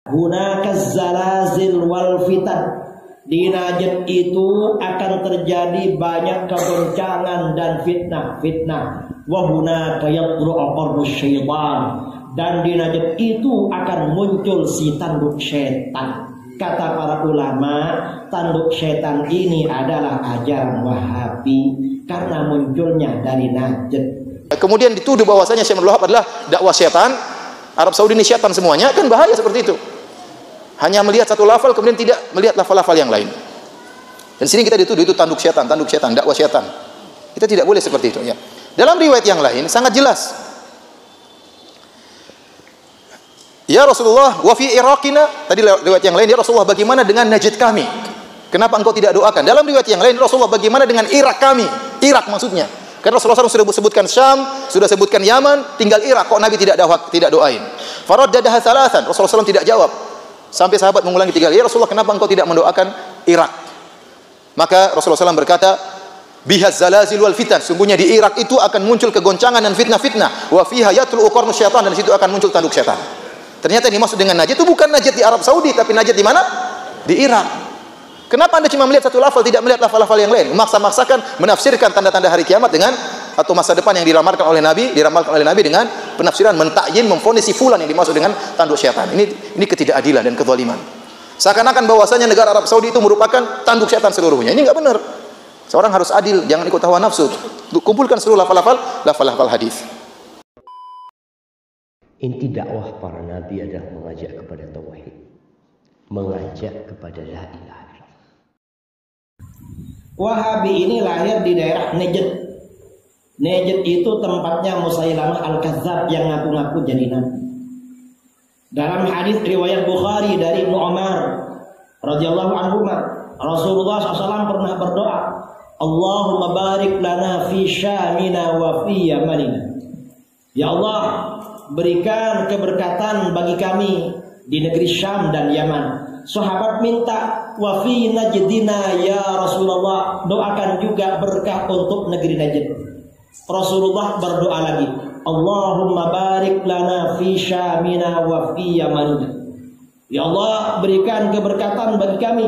Hunakaz zalazil wal fitan. Di Najd itu akan terjadi banyak kegoncangan dan fitnah. Wa hunaka yatlu'u qarnus syaitan. Dan di Najd itu akan muncul si tanduk syaitan. Kata para ulama, tanduk syaitan ini adalah ajaran Wahabi karena munculnya dari Najd. Kemudian dituduh bahwasanya Syekh Abdul Wahab adalah dakwah syaitan. Arab Saudi ini syaitan semuanya, kan bahaya seperti itu. Hanya melihat satu lafal kemudian tidak melihat lafal-lafal yang lain. Dan sini kita dituduh itu tanduk syaitan, dakwah syaitan. Kita tidak boleh seperti itu ya. Dalam riwayat yang lain sangat jelas. Ya Rasulullah, wa fi Iraqina, tadi riwayat yang lain, ya Rasulullah bagaimana dengan Najd kami? Kenapa engkau tidak doakan? Dalam riwayat yang lain, Rasulullah bagaimana dengan Irak kami? Irak maksudnya. Karena Rasulullah SAW sudah sebutkan Syam, sudah sebutkan Yaman, tinggal Irak, kok Nabi tidak doain? Faraddadaha thalathan, Rasulullah SAW tidak jawab. Sampai sahabat mengulangi 3 kali, ya Rasulullah kenapa engkau tidak mendoakan Irak? Maka Rasulullah SAW berkata, bihaz zalazil wal fitan, sungguhnya di Irak itu akan muncul kegoncangan dan fitnah-fitnah. Wa fiha yatlu'u qarnus syaitan, dan di situ akan muncul tanduk syaitan. Ternyata yang dimaksud dengan Najd itu bukan Najd di Arab Saudi, tapi Najd di mana? Di Irak. Kenapa Anda cuma melihat satu lafal, tidak melihat lafal-lafal yang lain? Memaksa-maksakan menafsirkan tanda-tanda hari kiamat dengan atau masa depan yang diramalkan oleh Nabi dengan penafsiran mentakyin, memvonis si fulan yang dimaksud dengan tanduk syaitan. Ini ketidakadilan dan kezaliman. Seakan-akan bahwasanya negara Arab Saudi itu merupakan tanduk syaitan seluruhnya. Ini enggak benar. Seorang harus adil, jangan ikut hawa nafsu. Kumpulkan seluruh lafal-lafal hadis. Inti dakwah para nabi adalah mengajak kepada tauhid, mengajak kepada la ilaha illallah. Wahabi ini lahir di daerah Najd. Najd itu tempatnya Musailamah Al-Kadzdzab yang ngaku-ngaku jadi nabi. Dalam hadis riwayat Bukhari dari Ibnu Umar radhiyallahu anhu, Rasulullah SAW pernah berdoa, Allahumma barik lana fi Syamina wa fi Yamanina. Ya Allah, berikan keberkatan bagi kami di negeri Syam dan Yaman. Sahabat minta, wa fi Najdina ya Rasulullah, doakan juga berkah untuk negeri Najd. Rasulullah berdoa lagi, Allahumma barik lana fi Syamina wa fi Yamanina. Ya Allah, berikan keberkatan bagi kami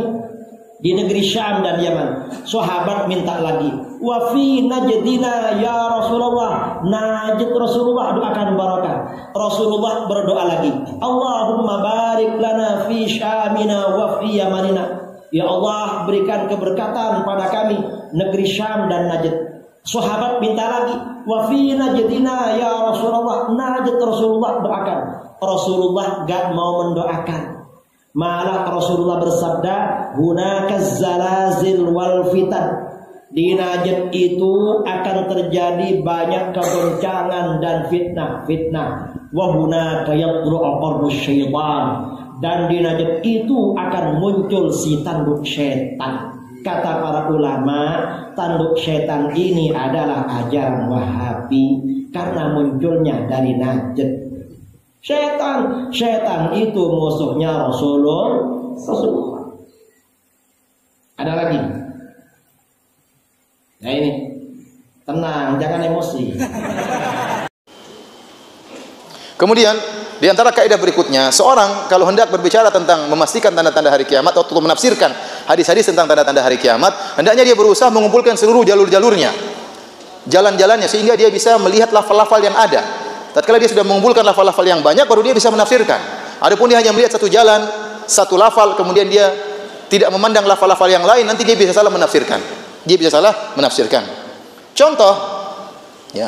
di negeri Syam dan Yaman. Sahabat minta lagi, wa fi Najdina ya Rasulullah, Najd Rasulullah doakan barakah. Rasulullah berdoa lagi, Allahumma barik lana fi Syamina wa fi Yamanina. Ya Allah, berikan keberkatan pada kami negeri Syam dan Najd. Sahabat minta lagi, wa fi Najdina ya Rasulullah, Najd Rasulullah doakan. Rasulullah gak mau mendoakan. Malah Rasulullah bersabda, hunakaz zalazil wal fitan. Di Najd itu akan terjadi banyak kegoncangan dan fitnah. Wa hunaka yatlu'u qarnus syaitan. Dan di Najd itu akan muncul si tanduk syaitan. Kata para ulama, tanduk syaitan ini adalah ajaran Wahabi karena munculnya dari Najd. Syaitan itu musuhnya Rasulullah. Ada lagi? Nah ini, tenang, jangan emosi. Kemudian di antara kaidah berikutnya, seorang kalau hendak berbicara tentang memastikan tanda-tanda hari kiamat atau menafsirkan hadis-hadis tentang tanda-tanda hari kiamat, hendaknya dia berusaha mengumpulkan seluruh jalur-jalurnya, jalan-jalannya, sehingga dia bisa melihat lafal-lafal yang ada. Tatkala dia sudah mengumpulkan lafal-lafal yang banyak, baru dia bisa menafsirkan. Adapun dia hanya melihat satu jalan, satu lafal, kemudian dia tidak memandang lafal-lafal yang lain, nanti dia bisa salah menafsirkan. Contoh, ya,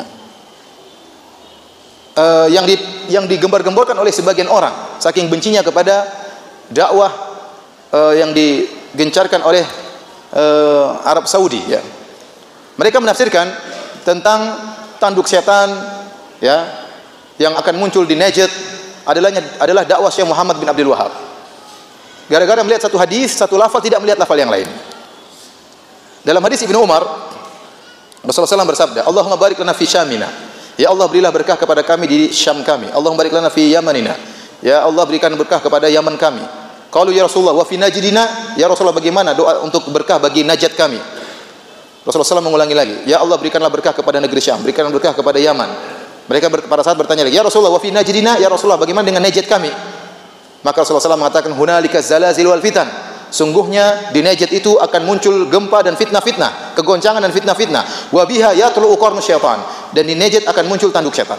yang digembar-gemborkan oleh sebagian orang saking bencinya kepada dakwah yang digencarkan oleh Arab Saudi, ya. Mereka menafsirkan tentang tanduk setan, ya, yang akan muncul di Najd adalah dakwah Syekh Muhammad bin Abdul Wahab. Gara-gara melihat satu hadis, satu lafal, tidak melihat lafal yang lain. Dalam hadis Ibnu Umar, Rasulullah SAW bersabda, Allahumma barik lana fi Syamina. Ya Allah, berilah berkah kepada kami di Syam kami. Allahumma barik lana fi Yamanina. Ya Allah, berikan berkah kepada Yaman kami. Qalu ya Rasulullah wa fi Najdina. Ya Rasulullah, bagaimana doa untuk berkah bagi Najd kami? Rasulullah SAW mengulangi lagi, ya Allah, berikanlah berkah kepada negeri Syam, berikanlah berkah kepada Yaman. Mereka pada saat bertanya lagi, ya Rasulullah wa fi Najdina, ya Rasulullah, bagaimana dengan Najd kami? Maka Rasulullah SAW mengatakan hunalika zalazil wal fitan. Sungguhnya di Najd itu akan muncul gempa dan fitnah-fitnah, kegoncangan dan fitnah-fitnah. Wa biha yatlu qarnu syaitan. Dan di Najd akan muncul tanduk setan.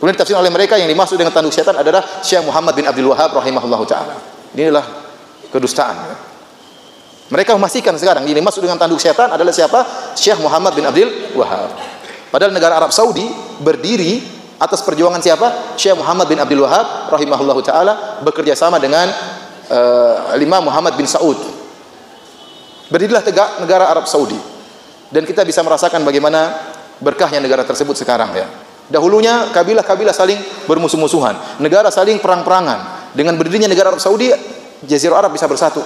Kemudian ditafsir oleh mereka yang dimaksud dengan tanduk setan adalah Syekh Muhammad bin Abdul Wahhab rahimahullahu taala. Inilah kedustaan. Mereka memastikan sekarang ini dimaksud dengan tanduk setan adalah siapa? Syekh Muhammad bin Abdul Wahhab. Padahal negara Arab Saudi berdiri atas perjuangan siapa? Syekh Muhammad bin Abdul Wahhab rahimahullahu taala bekerja sama dengan Imam Muhammad bin Saud. Berdirilah tegak negara Arab Saudi. Dan kita bisa merasakan bagaimana berkahnya negara tersebut sekarang ya. Dahulunya kabilah-kabilah saling bermusuh-musuhan, negara saling perang-perangan. Dengan berdirinya negara Arab Saudi, Jazirah Arab bisa bersatu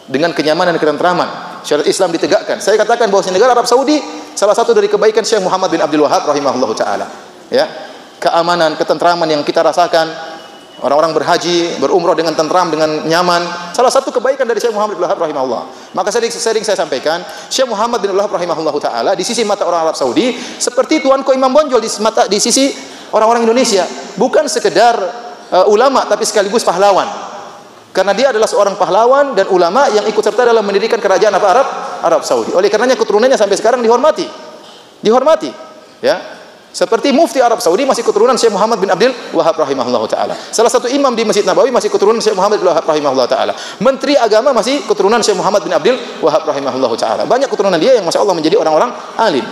dengan kenyamanan dan ketentraman. Syariat Islam ditegakkan. Saya katakan bahwa negara Arab Saudi salah satu dari kebaikan Syekh Muhammad bin Abdul Wahhab rahimahullahu taala. Ya, keamanan, ketentraman yang kita rasakan, orang-orang berhaji, berumrah dengan tentram, dengan nyaman. Salah satu kebaikan dari Syekh Muhammad bin Abdul Wahhab rahimahullah. Maka sering saya sampaikan, Syekh Muhammad bin Abdul Wahhab rahimahullahu taala di sisi mata orang Arab Saudi seperti tuanku Imam Bonjol di sisi orang-orang Indonesia, bukan sekedar ulama tapi sekaligus pahlawan. Karena dia adalah seorang pahlawan dan ulama yang ikut serta dalam mendirikan kerajaan Arab Saudi. Oleh karenanya keturunannya sampai sekarang dihormati. Ya. Seperti mufti Arab Saudi masih keturunan Syekh Muhammad bin Abdul Wahhab rahimahullahu taala. Salah satu imam di Masjid Nabawi masih keturunan Syekh Muhammad bin Wahhab rahimahullahu taala. Menteri agama masih keturunan Syekh Muhammad bin Abdul Wahhab rahimahullahu taala. Banyak keturunan dia yang masyaallah menjadi orang-orang alim.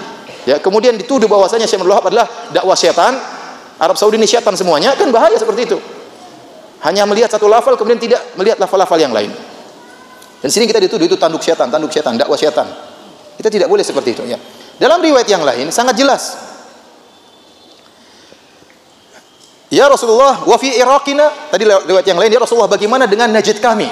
Ya, kemudian dituduh bahwasanya Syekh Abdul Wahhab adalah dakwah syaitan. Arab Saudi ini syaitan semuanya, kan bahaya seperti itu. Hanya melihat satu lafal kemudian tidak melihat lafal-lafal yang lain. Dan sini kita dituduh itu tanduk syaitan, dakwah syaitan. Kita tidak boleh seperti itu ya. Dalam riwayat yang lain sangat jelas. Ya Rasulullah, wa fi Iraqina, tadi riwayat yang lain, ya Rasulullah bagaimana dengan Najd kami?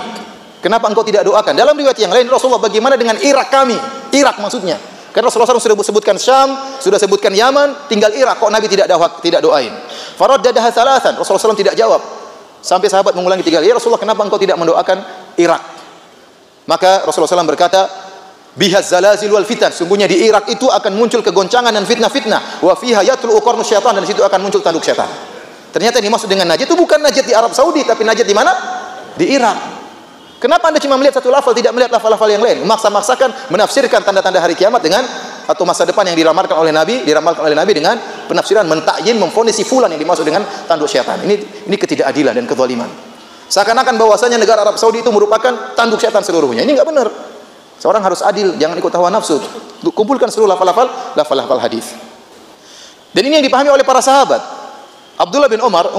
Kenapa engkau tidak doakan? Dalam riwayat yang lain, Rasulullah bagaimana dengan Irak kami? Irak maksudnya. Karena Rasulullah SAW sudah sebutkan Syam, sudah sebutkan Yaman, tinggal Irak, kok Nabi tidak doain? Faraddadaha thalathan, Rasulullah SAW tidak jawab. Sampai sahabat mengulangi 3 kali, ya Rasulullah kenapa engkau tidak mendoakan Irak? Maka Rasulullah SAW berkata, bihaz zalazil wal fitan, sungguhnya di Irak itu akan muncul kegoncangan dan fitnah-fitnah. Wa fiha yatlu qarnu syaitan, dan di situ akan muncul tanduk syaitan. Ternyata yang dimaksud dengan Najd itu bukan Najd di Arab Saudi, tapi Najd di mana? Di Irak. Kenapa Anda cuma melihat satu lafal, tidak melihat lafal-lafal yang lain? Memaksa-maksakan menafsirkan tanda-tanda hari kiamat dengan atau masa depan yang diramalkan oleh Nabi dengan penafsiran mentakyin, memvonis si fulan yang dimaksud dengan tanduk syaitan. Ini ketidakadilan dan kezaliman. Seakan-akan bahwasanya negara Arab Saudi itu merupakan tanduk syaitan seluruhnya. Ini enggak benar. Seorang harus adil, jangan ikut hawa nafsu. Kumpulkan seluruh lafal-lafal hadis. Dan ini yang dipahami oleh para sahabat. Abdullah bin Umar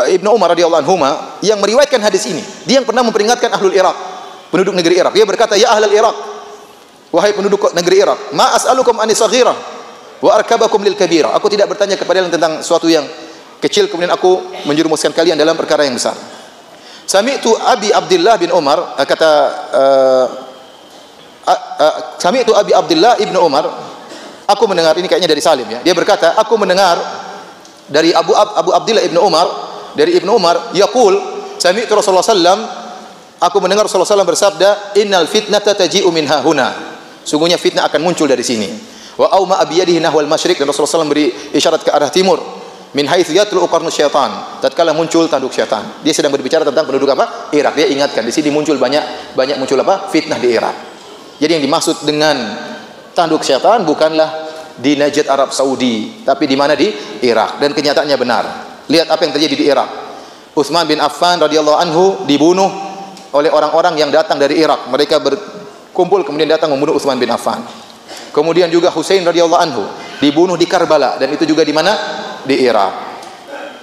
Ibnu Umar radhiyallahu anhuma yang meriwayatkan hadis ini. Dia yang pernah memperingatkan ahlul Irak, penduduk negeri Irak. Dia berkata, "Ya ahlul Irak, wahai penduduk negeri Irak, ma as'alukum anis saghirah wa arkabakum lil kabirah." Aku tidak bertanya kepada kalian tentang sesuatu yang kecil kemudian aku menjerumuskan kalian dalam perkara yang besar. Sami'tu Abi Abdullah bin Umar Sami'tu Abi Abdullah Ibnu Umar, aku mendengar, ini kayaknya dari Salim ya. Dia berkata, aku mendengar dari Abu Abdullah Ibnu Umar, dari Ibnu Umar, yaqul, sami'tu Rasulullah sallam, aku mendengar Rasulullah sallam bersabda, innal fitnata taji'u min hahuna. Sungguhnya fitnah akan muncul dari sini. Wa auma abiyadihi nahwal masyriq, dan Rasulullah sallam beri isyarat ke arah timur. Min haitsu yatlu qarnu syaitan, tatkala muncul tanduk syaitan. Dia sedang berbicara tentang penduduk apa? Irak. Dia ingatkan di sini muncul banyak muncul apa? Fitnah di Irak. Jadi yang dimaksud dengan tanduk syaitan bukanlah di Najd Arab Saudi, tapi di mana? Di Irak. Dan kenyataannya benar. Lihat apa yang terjadi di Irak. Utsman bin Affan radhiyallahu anhu dibunuh oleh orang-orang yang datang dari Irak. Mereka berkumpul kemudian datang membunuh Utsman bin Affan. Kemudian juga Husain radhiyallahu anhu dibunuh di Karbala, dan itu juga di mana? Di Irak.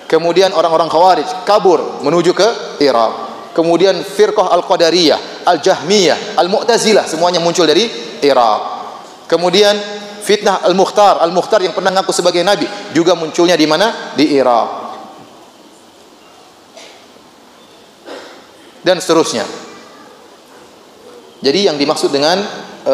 Kemudian orang-orang Khawarij kabur menuju ke Irak. Kemudian Firqah Al-Qadariyah, Al-Jahmiyah, Al-Mu'tazilah semuanya muncul dari Irak. Kemudian fitnah Al-Mukhtar yang pernah ngaku sebagai nabi juga munculnya di mana? Di Irak. Dan seterusnya. Jadi yang dimaksud dengan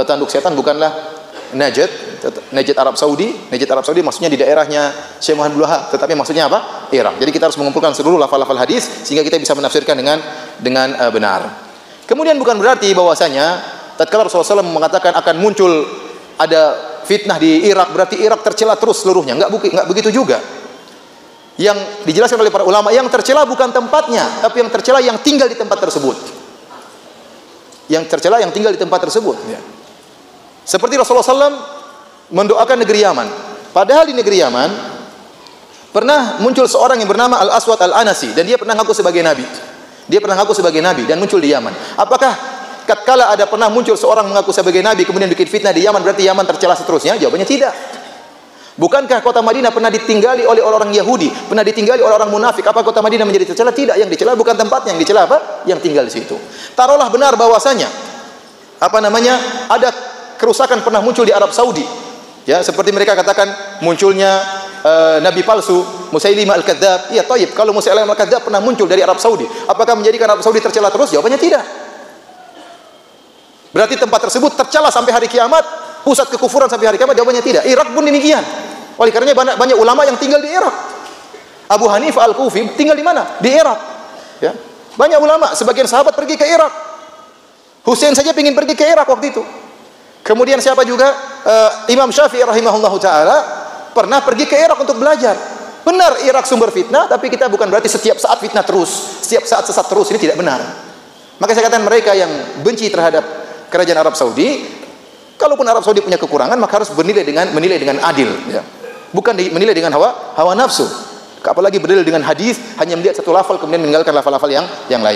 tanduk setan bukanlah Najd Arab Saudi. Najd Arab Saudi maksudnya di daerahnya Syekh Muhammad bin Wahhab, tetapi maksudnya apa? Irak. Jadi kita harus mengumpulkan seluruh lafal-lafal hadis sehingga kita bisa menafsirkan dengan benar. Kemudian bukan berarti bahwasanya tatkala Rasulullah SAW mengatakan akan muncul ada fitnah di Irak berarti Irak tercela terus seluruhnya. Enggak begitu juga. yang dijelaskan oleh para ulama, yang tercela bukan tempatnya, tapi yang tercela yang tinggal di tempat tersebut. Yang tercela yang tinggal di tempat tersebut. Ya. Seperti Rasulullah SAW mendoakan negeri Yaman. Padahal di negeri Yaman pernah muncul seorang yang bernama Al-Aswad Al-Anasi, dan dia pernah ngaku sebagai nabi. Dia pernah ngaku sebagai nabi dan muncul di Yaman. Apakah tatkala ada pernah muncul seorang mengaku sebagai nabi kemudian bikin fitnah di Yaman berarti Yaman tercela seterusnya? Jawabannya tidak. Bukankah kota Madinah pernah ditinggali oleh orang Yahudi, pernah ditinggali oleh orang munafik? Apa kota Madinah menjadi tercela? Tidak. Yang dicela bukan tempatnya, yang dicela apa? Yang tinggal di situ. Taruhlah benar bahwasanya ada kerusakan pernah muncul di Arab Saudi. Ya, seperti mereka katakan munculnya nabi palsu Musailimah Al-Kadzdzab. Iya, thayyib. Kalau Musailimah Al-Kadzdzab pernah muncul dari Arab Saudi, apakah menjadikan Arab Saudi tercela terus? Jawabannya tidak. Berarti tempat tersebut tercela sampai hari kiamat, pusat kekufuran sampai hari kiamat? Jawabannya tidak. Irak pun demikian. Oleh karenanya banyak ulama yang tinggal di Irak. Abu Hanifah Al-Kufi tinggal di mana? Di Irak. Ya. Banyak ulama, sebagian sahabat pergi ke Irak. Husain saja ingin pergi ke Irak waktu itu. Kemudian siapa juga? Imam Syafi'i rahimahullahu taala pernah pergi ke Irak untuk belajar. Benar Irak sumber fitnah, tapi kita bukan berarti setiap saat fitnah terus, setiap saat sesat terus. Ini tidak benar. Maka saya katakan mereka yang benci terhadap kerajaan Arab Saudi, kalaupun Arab Saudi punya kekurangan, maka harus menilai dengan adil, ya. Bukan menilai dengan hawa nafsu. Apalagi berdalil dengan hadis, hanya melihat satu lafal kemudian meninggalkan lafal-lafal yang lain.